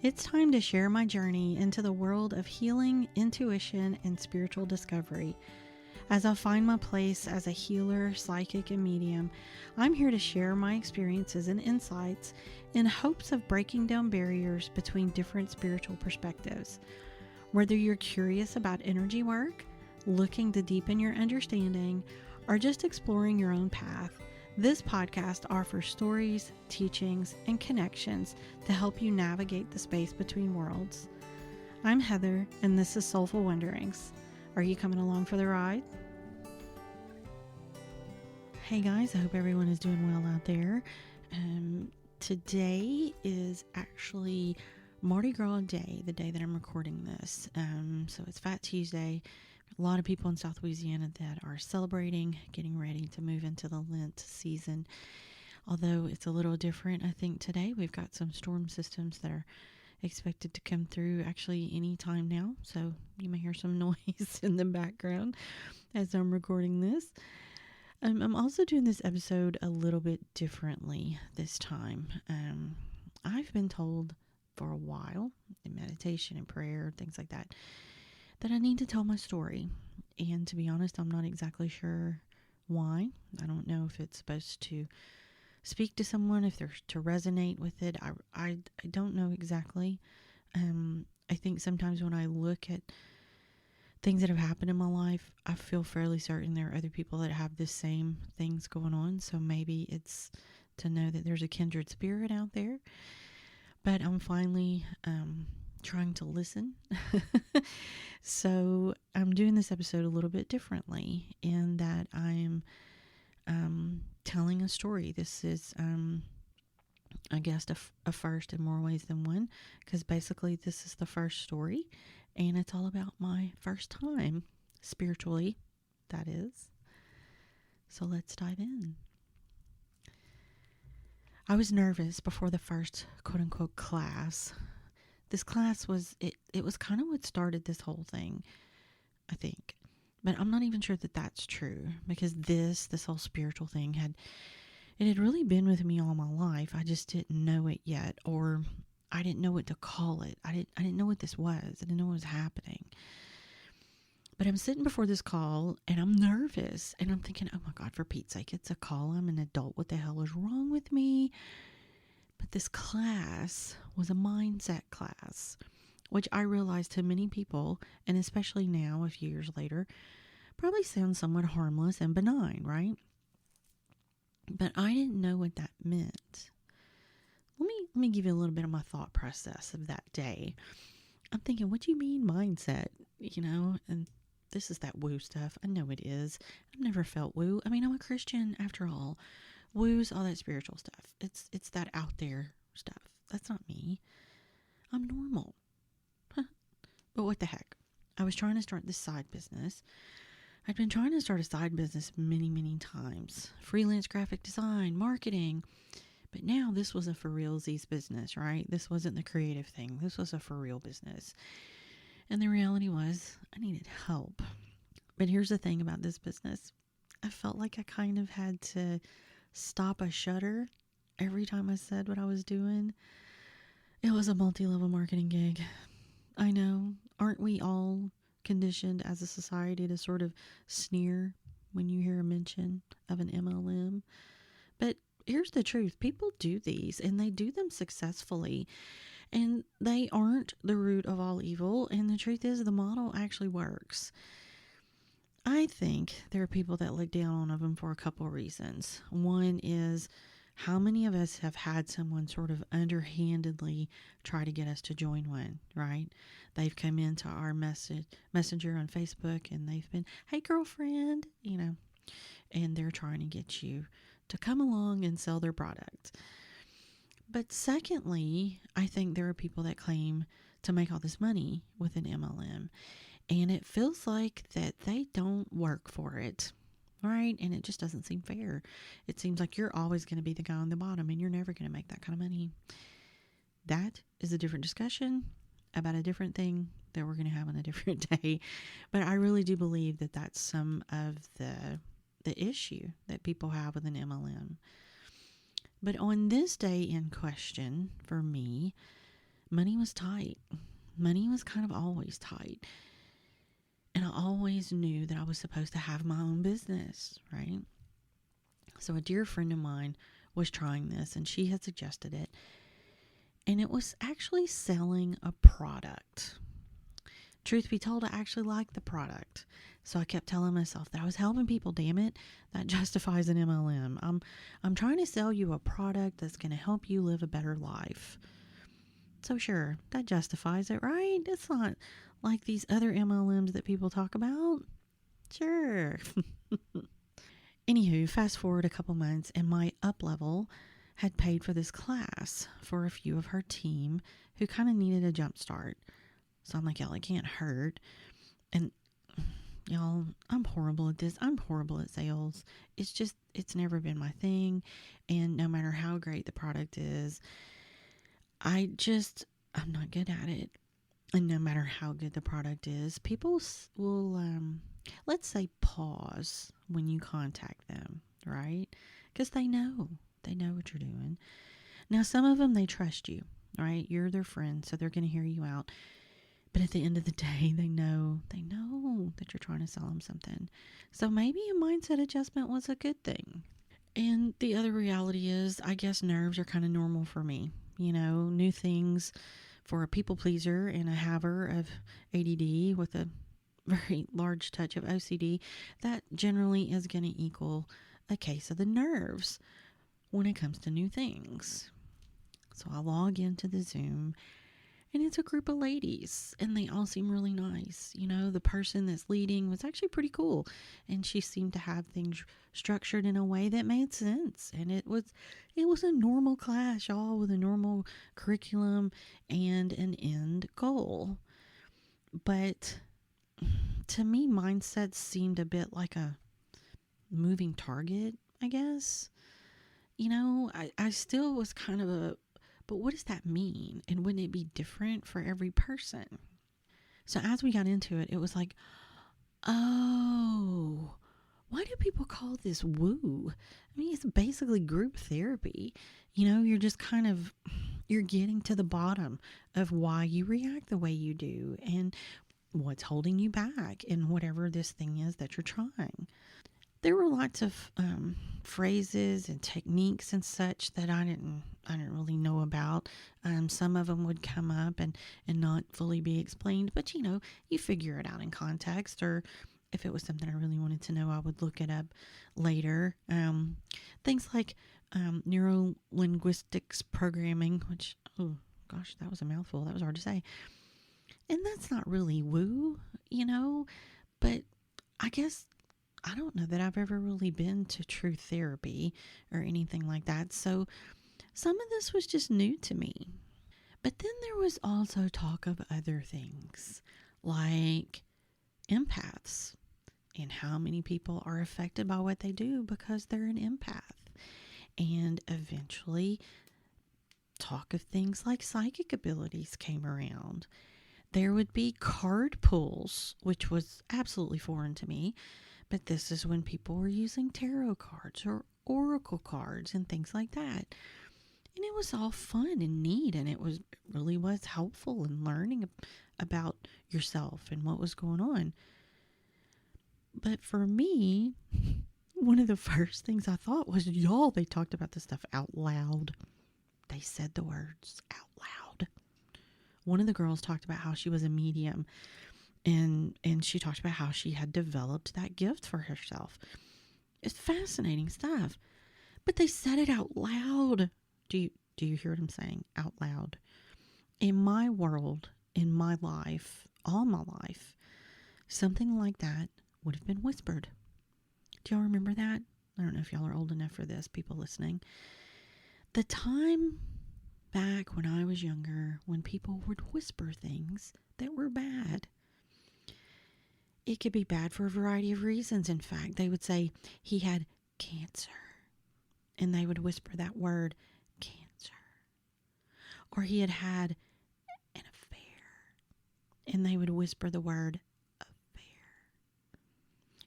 It's time to share my journey into the world of healing, intuition, and spiritual discovery. As I find my place as a healer, psychic, and medium, I'm here to share my experiences and insights in hopes of breaking down barriers between different spiritual perspectives. Whether you're curious about energy work, looking to deepen your understanding, or just exploring your own path, this podcast offers stories, teachings, and connections to help you navigate the space between worlds. I'm Heather, and this is Soulful Wonderings. Are you coming along for the ride? Hey guys, I hope everyone is doing well out there. Today is actually Mardi Gras Day, the day that I'm recording this. So it's Fat Tuesday. A lot of people in South Louisiana that are celebrating, getting ready to move into the Lent season. Although it's a little different, I think today we've got some storm systems that are expected to come through actually any time now. So you may hear some noise in the background as I'm recording this. I'm also doing this episode a little bit differently this time. I've been told for a while in meditation and prayer, things like that I need to tell my story. And to be honest, I'm not exactly sure why. I don't know if it's supposed to speak to someone, if they're to resonate with it. I don't know exactly. I think sometimes when I look at things that have happened in my life, I feel fairly certain there are other people that have the same things going on. So maybe it's to know that there's a kindred spirit out there. But I'm finally trying to listen. So I'm doing this episode a little bit differently in that I'm telling a story. This is, I guess, a first in more ways than one, because basically this is the first story, and it's all about my first time, spiritually, that is. So let's dive in. I was nervous before the first quote-unquote class. This class was, it was kind of what started this whole thing, I think. But I'm not even sure that that's true, because this whole spiritual thing had really been with me all my life. I just didn't know it yet, or I didn't know what to call it. I didn't know what this was. I didn't know what was happening. But I'm sitting before this call, and I'm nervous, and I'm thinking, oh my God, for Pete's sake, it's a call. I'm an adult. What the hell is wrong with me? But this class was a mindset class, which I realized to many people, and especially now, a few years later, probably sounds somewhat harmless and benign, right? But I didn't know what that meant. Let me give you a little bit of my thought process of that day. I'm thinking, what do you mean mindset? And this is that woo stuff. I know it is. I've never felt woo. I mean, I'm a Christian after all. Woo's all that spiritual stuff. It's that out there stuff. That's not me. I'm normal. But what the heck? I was trying to start this side business. I'd been trying to start a side business many, many times. Freelance graphic design, marketing. But now this was a for realsies business, right? This wasn't the creative thing. This was a for real business. And the reality was I needed help. But here's the thing about this business. I felt like I kind of had to stop a shutter every time I said what I was doing. It was a multi-level marketing gig. I know. Aren't we all conditioned as a society to sort of sneer when you hear a mention of an MLM? But here's the truth. People do these, and they do them successfully. And they aren't the root of all evil. And the truth is, the model actually works. I think there are people that look down on them for a couple of reasons. One is, how many of us have had someone sort of underhandedly try to get us to join one, right? They've come into our messenger on Facebook, and they've been, hey girlfriend, and they're trying to get you to come along and sell their product. But secondly, I think there are people that claim to make all this money with an MLM, and it feels like that they don't work for it, right? And it just doesn't seem fair. It seems like you're always going to be the guy on the bottom, and you're never going to make that kind of money. That is a different discussion about a different thing that we're going to have on a different day. But I really do believe that that's some of the issue that people have with an MLM. But on this day in question, for me, money was tight. Money was kind of always tight. And I always knew that I was supposed to have my own business, right? So a dear friend of mine was trying this and she had suggested it. And it was actually selling a product. Truth be told, I actually liked the product. So I kept telling myself that I was helping people, damn it. That justifies an MLM. I'm trying to sell you a product that's going to help you live a better life. So sure, that justifies it, right? It's not like these other MLMs that people talk about. Sure. Anywho, fast forward a couple months and my up level had paid for this class for a few of her team who kind of needed a jump start. So I'm like, y'all, it can't hurt. And y'all, I'm horrible at this. I'm horrible at sales. It's never been my thing. And no matter how great the product is, I'm not good at it. And no matter how good the product is, people will, let's say, pause when you contact them, right? Because they know what you're doing. Now, some of them, they trust you, right? You're their friend, so they're going to hear you out. But at the end of the day, they know that you're trying to sell them something. So maybe a mindset adjustment was a good thing. And the other reality is, I guess nerves are kind of normal for me. You know, new things for a people pleaser and a haver of ADD with a very large touch of OCD, that generally is going to equal a case of the nerves when it comes to new things. So I log into the Zoom and it's a group of ladies and they all seem really nice. You know, the person that's leading was actually pretty cool and she seemed to have things structured in a way that made sense. And it was a normal class, y'all, with a normal curriculum and an end goal. But to me, mindset seemed a bit like a moving target, I guess. You know, I still was kind of but what does that mean? And wouldn't it be different for every person? So as we got into it, it was like, oh, why do people call this woo? I mean, it's basically group therapy. You know, you're getting to the bottom of why you react the way you do and what's holding you back in whatever this thing is that you're trying. There were lots of phrases and techniques and such that I didn't really know about. Some of them would come up and not fully be explained, but you figure it out in context, or if it was something I really wanted to know, I would look it up later. Things like neuro-linguistics programming, which, oh gosh, that was a mouthful. That was hard to say. And that's not really woo, but I guess I don't know that I've ever really been to true therapy or anything like that. So some of this was just new to me. But then there was also talk of other things like empaths and how many people are affected by what they do because they're an empath. And eventually talk of things like psychic abilities came around. There would be card pulls, which was absolutely foreign to me. But this is when people were using tarot cards or oracle cards and things like that. And it was all fun and neat, and it really was helpful in learning about yourself and what was going on. But for me, one of the first things I thought was, y'all, they talked about this stuff out loud. They said the words out loud. One of the girls talked about how she was a medium. And she talked about how she had developed that gift for herself. It's fascinating stuff. But they said it out loud. Do you hear what I'm saying? Out loud. In my world, in my life, all my life, something like that would have been whispered. Do y'all remember that? I don't know if y'all are old enough for this, people listening. The time back when I was younger, when people would whisper things that were bad. It could be bad for a variety of reasons. In fact, they would say he had cancer. And they would whisper that word, cancer. Or he had had an affair. And they would whisper the word affair.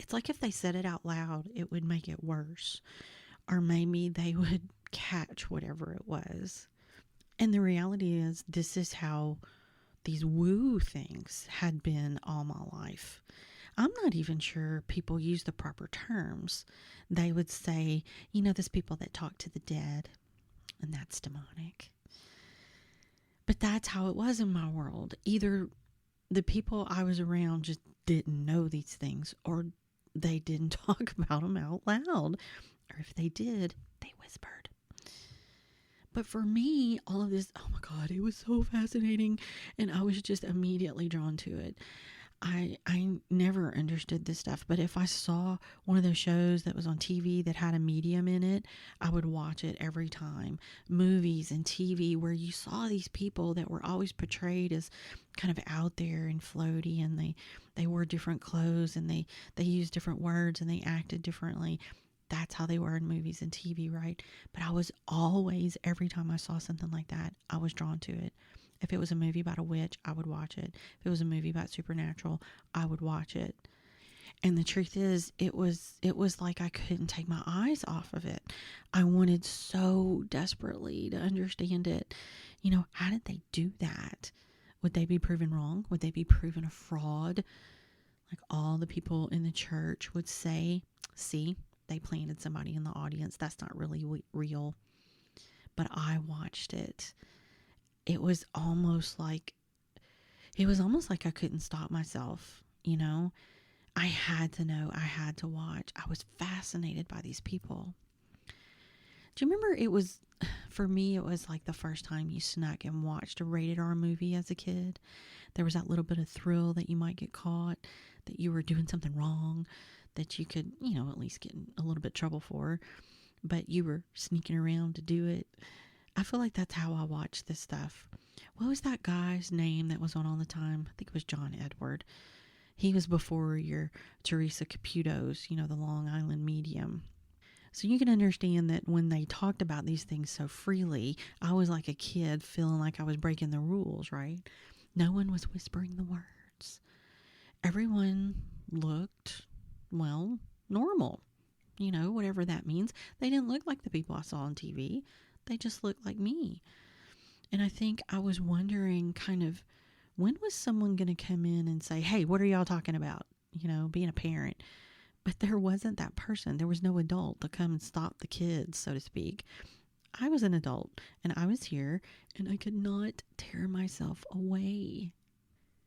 It's like if they said it out loud, it would make it worse. Or maybe they would catch whatever it was. And the reality is, this is how these woo things had been all my life. I'm not even sure people use the proper terms. They would say, there's people that talk to the dead, and that's demonic. But that's how it was in my world. Either the people I was around just didn't know these things, or they didn't talk about them out loud. Or if they did, they whispered. But for me, all of this, oh my God, it was so fascinating. And I was just immediately drawn to it. I never understood this stuff. But if I saw one of those shows that was on TV that had a medium in it, I would watch it every time. Movies and TV where you saw these people that were always portrayed as kind of out there and floaty, and they wore different clothes, and they used different words, and they acted differently. That's how they were in movies and TV, right? But I was always, every time I saw something like that, I was drawn to it. If it was a movie about a witch, I would watch it. If it was a movie about supernatural, I would watch it. And the truth is, it was like I couldn't take my eyes off of it. I wanted so desperately to understand it. How did they do that? Would they be proven wrong? Would they be proven a fraud? Like all the people in the church would say, see, they planted somebody in the audience. That's not really real. But I watched it. It was almost like I couldn't stop myself. I had to know. I had to watch. I was fascinated by these people. Do you remember for me, it was like the first time you snuck and watched a rated R movie as a kid. There was that little bit of thrill that you might get caught, that you were doing something wrong, that you could, at least get in a little bit of trouble for, but you were sneaking around to do it. I feel like that's how I watched this stuff. What was that guy's name that was on all the time? I think it was John Edward. He was before your Teresa Caputo's, the Long Island medium. So you can understand that when they talked about these things so freely, I was like a kid feeling like I was breaking the rules, right? No one was whispering the words. Everyone looked, well, normal. Whatever that means. They didn't look like the people I saw on TV. They just looked like me. And I think I was wondering kind of, when was someone going to come in and say, hey, what are y'all talking about? Being a parent. But there wasn't that person. There was no adult to come and stop the kids, so to speak. I was an adult, and I was here, and I could not tear myself away.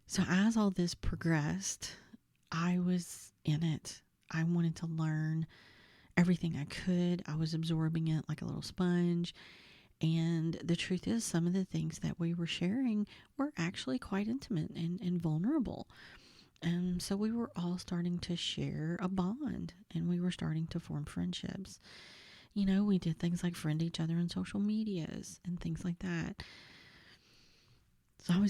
So as all this progressed, I was in it. I wanted to learn everything I could. I was absorbing it like a little sponge. And the truth is, some of the things that we were sharing were actually quite intimate and vulnerable. And so we were all starting to share a bond, and we were starting to form friendships. We did things like friend each other on social medias and things like that. So I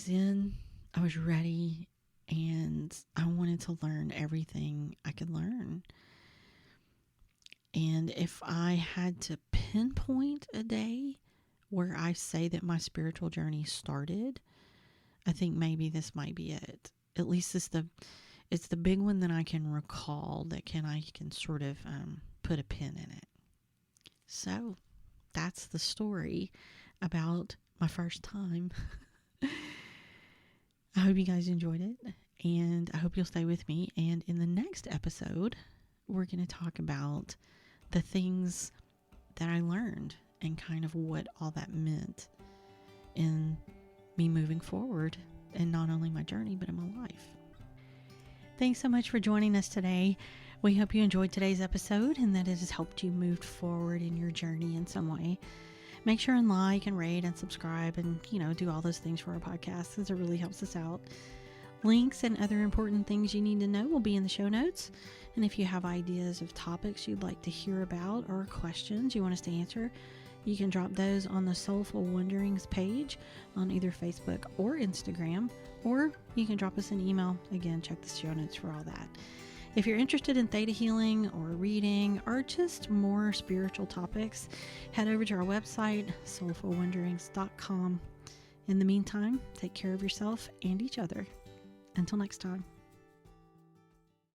was ready, and I wanted to learn everything I could learn. And if I had to pinpoint a day where I say that my spiritual journey started, I think maybe this might be it. At least it's the big one that I can recall, that I can sort of put a pin in it. So that's the story about my first time. I hope you guys enjoyed it, and I hope you'll stay with me. And in the next episode, we're going to talk about the things that I learned and kind of what all that meant in me moving forward, and not only my journey, but in my life. Thanks so much for joining us today. We hope you enjoyed today's episode and that it has helped you move forward in your journey in some way. Make sure and like and rate and subscribe and, do all those things for our podcast, because it really helps us out. Links and other important things you need to know will be in the show notes. And if you have ideas of topics you'd like to hear about or questions you want us to answer, you can drop those on the Soulful Wanderings page on either Facebook or Instagram, or you can drop us an email. Again, check the show notes for all that. If you're interested in theta healing or reading or just more spiritual topics, head over to our website, soulfulwanderings.com. In the meantime, take care of yourself and each other. Until next time.